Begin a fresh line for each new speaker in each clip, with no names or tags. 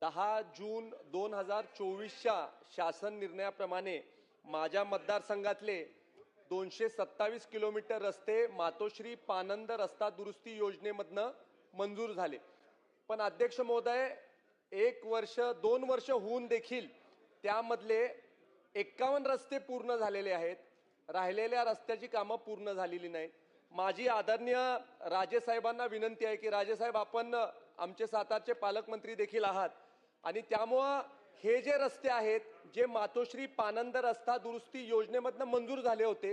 10 जून 2024च्या शासन निर्णयाप्रमाणे माझ्या मतदारसंघातले 227 किलोमीटर रस्ते मातोश्री पानंद रस्ता दुरुस्ती योजनेमधनं मंजूर झाले। पण अध्यक्ष महोदय, 1 वर्ष 2 वर्ष होऊन देखील त्यामधले 51 रस्ते पूर्ण झालेले आहेत। राहिलेल्या रस्त्याची कामं पूर्ण झालेली नाहीत। माझी आदरणीय राजेसाहेबांना विनंती आहे की राजेसाहेब, आपण आमचे सातारचे पालकमंत्री देखील आहात आणि त्यामुळे हे जे रस्ते आहेत जे मातोश्री पानंद रस्ता दुरुस्ती योजनेमधनं मंजूर झाले होते,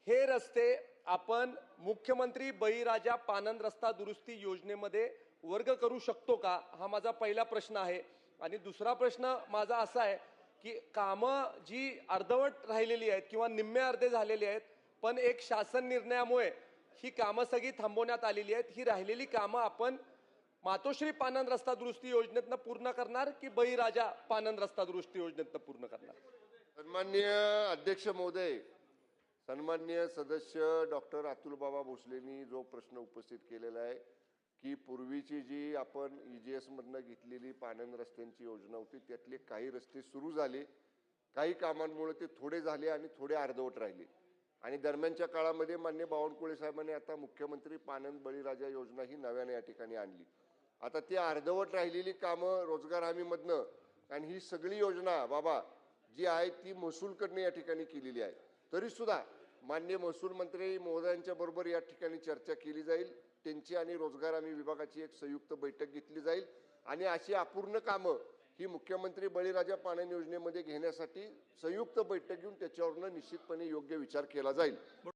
हे रस्ते आपण मुख्यमंत्री बळीराजा पानंद रस्ता दुरुस्ती योजनेमध्ये वर्ग करू शकतो का, हा माझा पहिला प्रश्न आहे। आणि दुसरा प्रश्न माझा असा आहे की कामं जी अर्धवट राहिलेली आहेत किंवा निम्मे अर्धे झालेले आहेत, पण एक शासन निर्णयामुळे ही कामं सगळी थांबवण्यात आलेली आहेत। ही राहिलेली कामं आपण मातोश्री पानंद रस्ता दुरुस्ती योजनेतनं पूर्ण करणार की बळीराजा पानंद रस्ता दुरुस्ती योजनेतनं पूर्ण करणार?
सन्माननीय अध्यक्ष महोदय, सन्माननीय सदस्य डॉक्टर अतुल बाबा भोसलेंनी जो प्रश्न उपस्थित केलेला आहे की पूर्वीची जी आपण EGS मधनं घेतलेली पानंद रस्त्यांची योजना होती, त्यातले काही रस्ते सुरू झाले, काही कामांमुळे ते थोडे झाले आणि थोडे अर्धवट राहिले। आणि दरम्यानच्या काळामध्ये माननीय बावनकुळे साहेबांनी आता मुख्यमंत्री पानंद बळीराजा योजना ही नव्याने या ठिकाणी आणली। आता ती अर्धवट राहिलेली कामं रोजगार हमीमधनं आणि ही सगळी योजना बाबा जी आहे ती महसूलकडनं या ठिकाणी केलेली आहे। तरी सुद्धा माननीय महसूल मंत्री महोदयांच्या बरोबर या ठिकाणी चर्चा केली जाईल, त्यांची आणि रोजगार हमी विभागाची एक संयुक्त बैठक घेतली जाईल आणि अशी अपूर्ण कामं ही मुख्यमंत्री बळीराजा पानंद योजनेमध्ये घेण्यासाठी संयुक्त बैठक घेऊन त्याच्यावरनं निश्चितपणे योग्य विचार केला जाईल।